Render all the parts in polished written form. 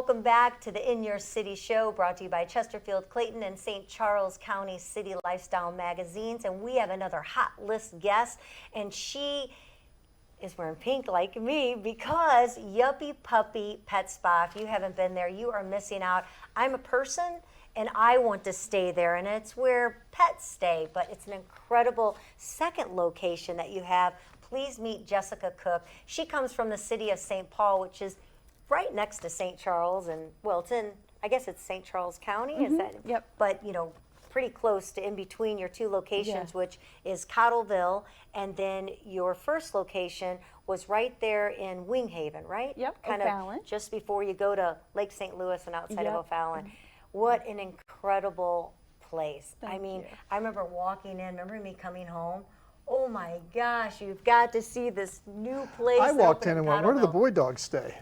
welcome back to the In Your City show, brought to you by Chesterfield, Clayton, and St. Charles County City Lifestyle magazines. And we have another hot list guest, and she is wearing pink like me because Yuppy Puppy Pet Spa. If you haven't been there, you are missing out. I'm a person, and I want to stay there, and it's where pets stay, but it's an incredible second location that you have. Please meet Jessica Cooke. She comes from the city of St. Paul, which is right next to St. Charles, and well, it's in, I guess it's St. Charles County, is that? Yep. But, you know, pretty close to in between your two locations, which is Cottleville, and then your first location was right there in Winghaven, right? Yep, kind O'Fallon. of just before you go to Lake St. Louis and outside of O'Fallon. What an incredible place. Thank you. I remember walking in, remember me coming home? Oh my gosh, you've got to see this new place. I walked in and went, where do the Cottleville. boy dogs stay?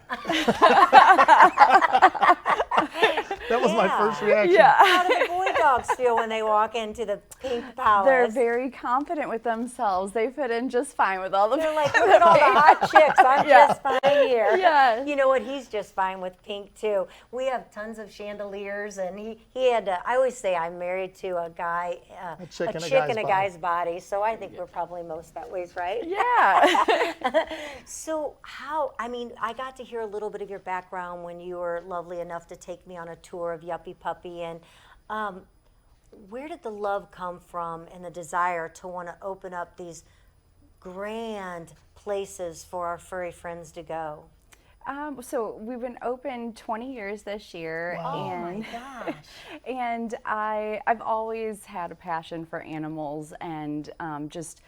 That was my first reaction. How do the boy dogs feel when they walk into the Pink Palace? They're very confident with themselves. They fit in just fine with all the. They're like, look at all the hot chicks. I'm just fine here. Yes. You know what? He's just fine with Pink too. We have tons of chandeliers, and he had. I always say I'm married to a guy, A chick in a guy's body. So I think we're probably most that ways, right? Yeah. So how? I mean, I got to hear a little bit of your background when you were lovely enough to take me on a tour of Yuppy Puppy, and where did the love come from and the desire to want to open up these grand places for our furry friends to go? So we've been open 20 years this year, and Oh my gosh. and I've always had a passion for animals, and just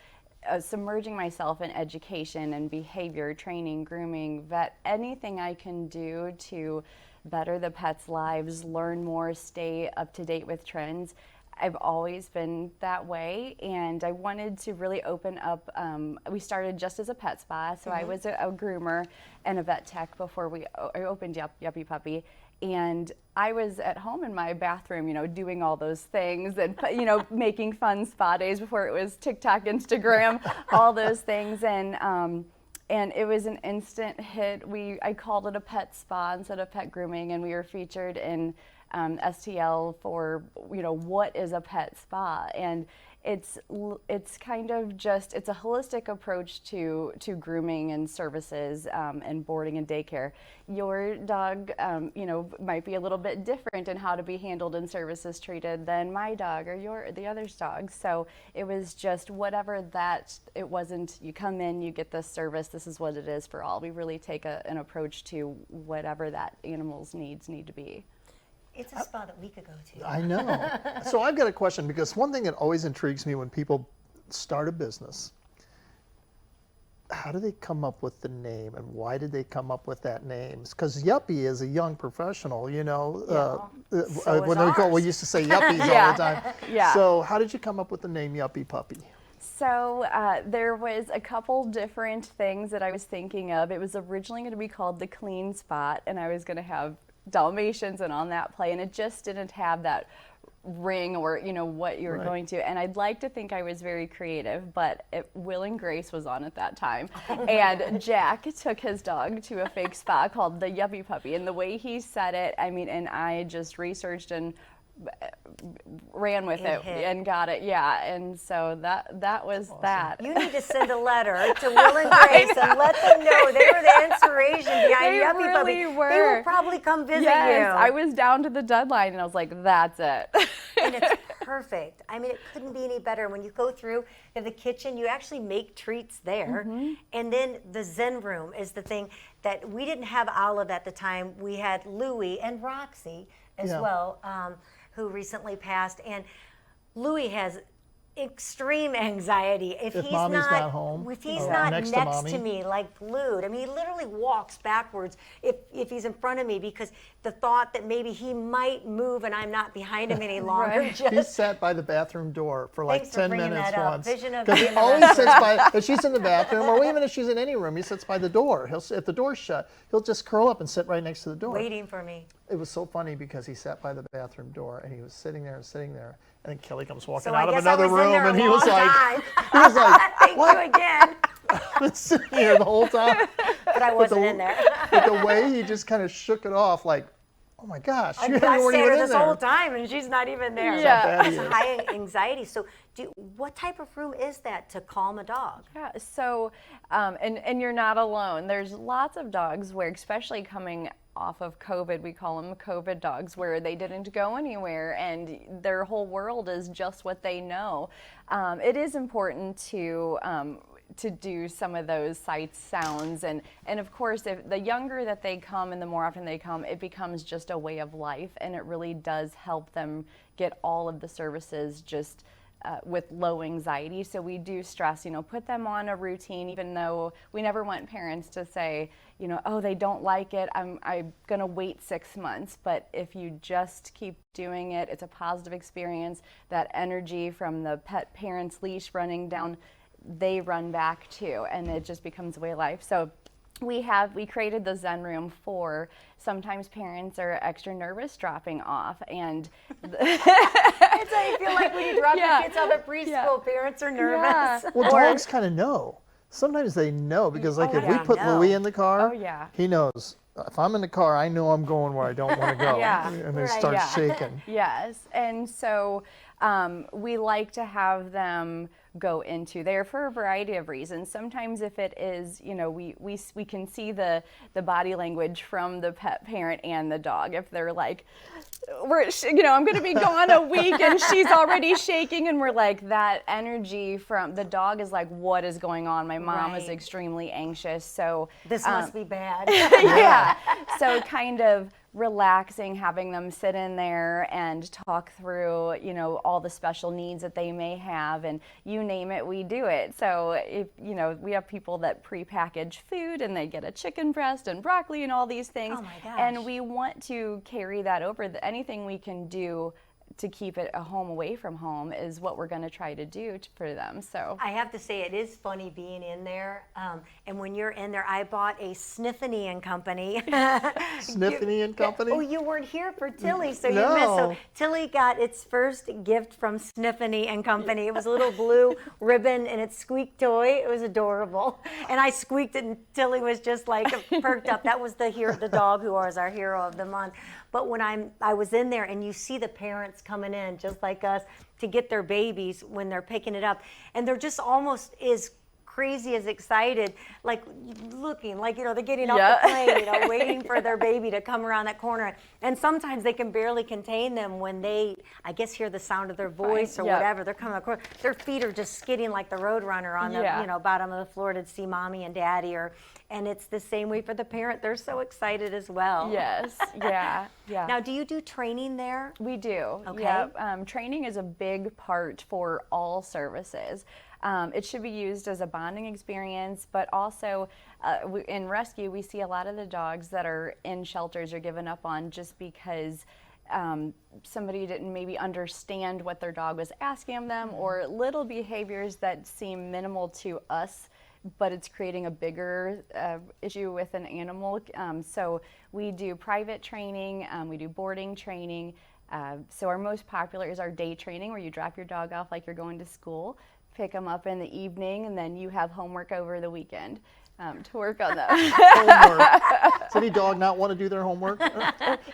submerging myself in education and behavior training, grooming, vet, anything I can do to better the pets' lives, learn more, stay up to date with trends. I've always been that way, and I wanted to really open up. We started just as a pet spa, so I was a groomer and a vet tech before I opened Yuppy Puppy. And I was at home in my bathroom, you know, doing all those things and, you know, making fun spa days before it was TikTok, Instagram, all those things. And it was an instant hit. I called it a pet spa instead of pet grooming, and we were featured in STL for, you know, what is a pet spa? And it's kind of just, it's a holistic approach to grooming and services and boarding and daycare. Your dog, you know, might be a little bit different in how to be handled and services treated than my dog or the other's dog. So it was just whatever that, it wasn't, you come in, you get this service, this is what it is for all. We really take an approach to whatever that animal's needs need to be. It's a spa that we could go to. I know. So I've got a question, because one thing that always intrigues me when people start a business, how do they come up with the name, and why did they come up with that name? Because Yuppy is a young professional, you know. So when we used to say Yuppies all the time. Yeah. So how did you come up with the name Yuppy Puppy? So there was a couple different things that I was thinking of. It was originally going to be called the Clean Spot, and I was going to have Dalmatians and on that play, and it just didn't have that ring or, you know, what you were going to. And I'd like to think I was very creative, but Will and Grace was on at that time. And Jack took his dog to a fake spa called the Yuppy Puppy, and the way he said it, I mean, and I just researched and ran with it and got it, and so that was awesome. That. You need to send a letter to Will and Grace and let them know they were the inspiration behind Yuppy Puppy. They were. They will probably come visit you. I was down to the deadline, and I was like, that's it. And it's perfect. I mean, it couldn't be any better. When you go through the kitchen, you actually make treats there. And then the Zen room is the thing that we didn't have Olive at the time. We had Louie and Roxy as well, who recently passed. And Louie has extreme anxiety if he's mommy's not home, if he's not next to to me, like glued. I mean, he literally walks backwards if he's in front of me, because the thought that maybe he might move and I'm not behind him any longer. He sat by the bathroom door for like Thanks for 10 bringing minutes that up. once. Vision of Because he being a always wrestler. sits by, if she's in the bathroom, or even if she's in any room, he sits by the door. If the door's shut, he'll just curl up and sit right next to the door. Waiting for me. It was so funny because he sat by the bathroom door and he was sitting there, and then Kelly comes walking So out I of guess I another was in room, there and a he was long like, time. "What?" You again. Been sitting here the whole time. But I wasn't in there. But the way he just kind of shook it off, like, Oh my gosh, I've you weren't stayed even her in this there. whole time, and she's not even there. Yeah. Bad It's idea. high anxiety. So, what type of room is that to calm a dog? Yeah, so, and you're not alone. There's lots of dogs where, especially coming off of COVID, we call them COVID dogs, where they didn't go anywhere and their whole world is just what they know. It is important to do some of those sights, sounds, and of course, if the younger that they come and the more often they come, it becomes just a way of life, and it really does help them get all of the services just with low anxiety. So we do stress, put them on a routine, even though we never want parents to say, oh, they don't like it, I'm gonna wait 6 months. But if you just keep doing it, it's a positive experience. That energy from the pet parent's leash running down, they run back too, and it just becomes a way of life. So we created the Zen room for sometimes parents are extra nervous dropping off, and That's how you feel like when you drop Yeah. your kids off at preschool. Parents are nervous. Yeah. Well, dogs kind of know. Sometimes they know because, like, if we yeah, put no. Louis in the car, Oh, yeah. he knows. If I'm in the car, I know I'm going where I don't want to go. Yeah. And they Right. start Yeah. shaking. Yes, and so we like to have them go into there for a variety of reasons. Sometimes if it is, we can see the body language from the pet parent and the dog. If they're like, I'm going to be gone a week and she's already shaking, and we're like, that energy from the dog is like, what is going on? My mom is Right. extremely anxious. So This must be bad. yeah. So kind of relaxing, having them sit in there and talk through, all the special needs that they may have, and you name it, we do it. So if, we have people that pre-package food and they get a chicken breast and broccoli and all these things. Oh my gosh. And we want to carry that over. Anything we can do to keep it a home away from home is what we're going to try to do for them. So I have to say, it is funny being in there. And when you're in there, I bought a Sniffany and Company. Sniffany and Company? Oh, you weren't here for Tilly, so you No. missed. So Tilly got its first gift from Sniffany and Company. It was a little blue ribbon and its squeak toy. It was adorable. And I squeaked it, and Tilly was just like perked up. That was the dog who was our hero of the month. But when I was in there, and you see the parents coming in just like us to get their babies when they're picking it up, and they're just almost as crazy as excited, like looking like they're getting off the plane, waiting for their baby to come around that corner. And sometimes they can barely contain them when they, I guess, hear the sound of their voice or whatever. They're coming across. Their feet are just skidding like the road runner on the bottom of the floor to see mommy and daddy. And it's the same way for the parent. They're so excited as well. yes, yeah. Now, do you do training there? We do. Okay. Yep. Training is a big part for all services. It should be used as a bonding experience, but also in rescue, we see a lot of the dogs that are in shelters are given up on just because somebody didn't maybe understand what their dog was asking of them, or little behaviors that seem minimal to us, but it's creating a bigger issue with an animal. So we do private training, we do boarding training. So our most popular is our day training, where you drop your dog off like you're going to school, pick them up in the evening, and then you have homework over the weekend to work on them. Homework. Does any dog not want to do their homework?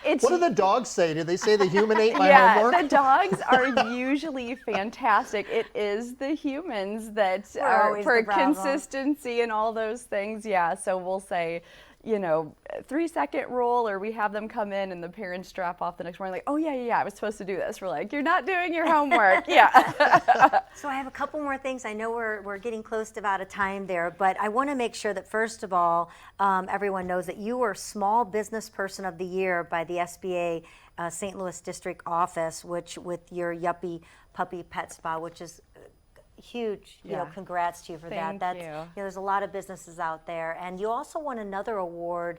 It's, What do the dogs say? Do they say the human ate my yeah, homework? the dogs are usually fantastic. It is the humans that We're are always for the problem. consistency and all those things. Yeah, so we'll say, 3-second rule, or we have them come in and the parents drop off the next morning like, oh yeah, I was supposed to do this. We're like, you're not doing your homework. Yeah. So I have a couple more things. I know we're getting close to about a time there, but I want to make sure that first of all, everyone knows that you were Small Business Person of the Year by the SBA St. Louis District Office, which with your Yuppy Puppy Pet Spa, which is huge. Yeah. Congrats to you for Thank that. you. There's a lot of businesses out there, and you also won another award.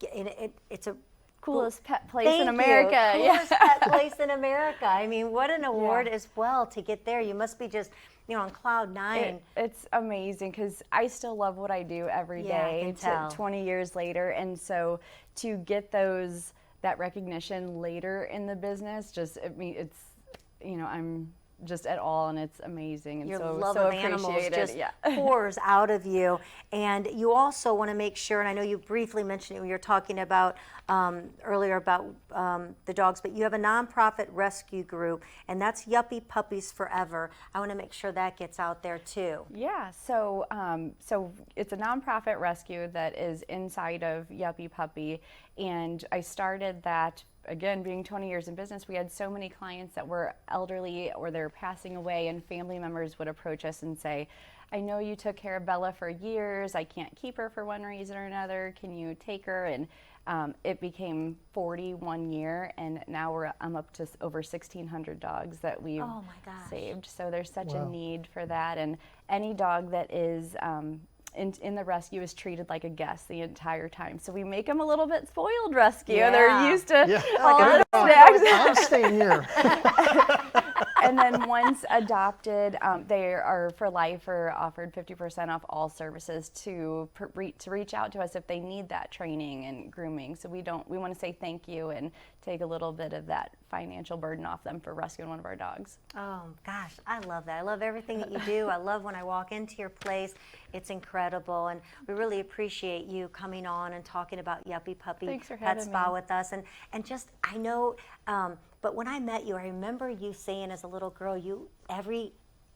It's a Coolest pet place Thank in you. America. Coolest pet place in America. I mean, what an award Yeah. as well to get there. You must be just, on cloud nine. It's amazing because I still love what I do every Yeah, I day. can tell. 20 years later, and so to get that recognition later in the business, it's I'm just at all, and it's amazing and Your so love so of animals appreciated. just Yeah. pours out of you. And you also want to make sure, and I know you briefly mentioned it when you were talking about earlier about the dogs, but you have a nonprofit rescue group, and that's Yuppy Puppies Forever. I want to make sure that gets out there too. Yeah, so so it's a nonprofit rescue that is inside of Yuppy Puppy, and I started that, again, being 20 years in business. We had so many clients that were elderly or they're passing away, and family members would approach us and say, I know you took care of Bella for years, I can't keep her for one reason or another, can you take her? And it became 41 year, and now I'm up to over 1,600 dogs that we've Oh my gosh. saved. So there's such Wow. a need for that, and any dog that is in the rescue is treated like a guest the entire time. So we make them a little bit spoiled rescue. Yeah. They're used to Yeah. all Like the a snacks. I'm staying here. And then once adopted, they are for life or offered 50% off all services to reach out to us if they need that training and grooming. So we want to say thank you and take a little bit of that financial burden off them for rescuing one of our dogs. Oh gosh, I love that. I love everything that you do. I love when I walk into your place. It's incredible, and we really appreciate you coming on and talking about Yuppy Puppy Thanks for Pet having Spa me. with us. And just, I know, but when I met you, I remember you saying as a little girl,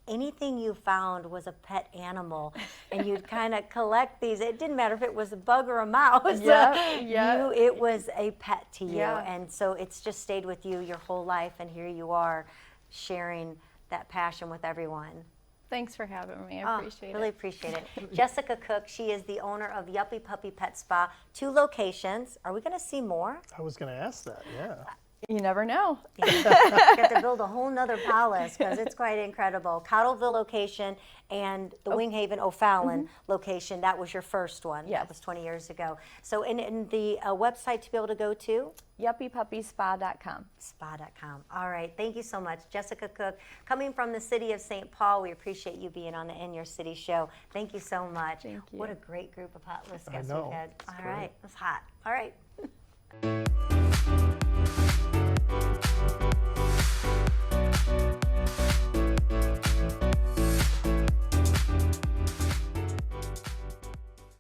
anything you found was a pet animal, and you'd kind of collect these. It didn't matter if it was a bug or a mouse. Yeah. It was a pet to you, Yeah. and so it's just stayed with you your whole life, and here you are sharing that passion with everyone. Thanks for having me. I appreciate Really it. appreciate it. Jessica Cooke, she is the owner of Yuppy Puppy Pet Spa, 2 locations. Are we going to see more? I was going to ask that. Yeah. You never know. You have to build a whole nother palace because it's quite incredible. Cottleville location and the Winghaven O'Fallon location, that was your first one. Yes. That was 20 years ago. So in the website to be able to go to? YuppyPuppySpa.com. Spa.com. All right. Thank you so much. Jessica Cooke, coming from the city of St. Paul, we appreciate you being on the In Your City show. Thank you so much. Thank you. What a great group of hot list I guests know. we've had. It's All great. right. It was hot. All right.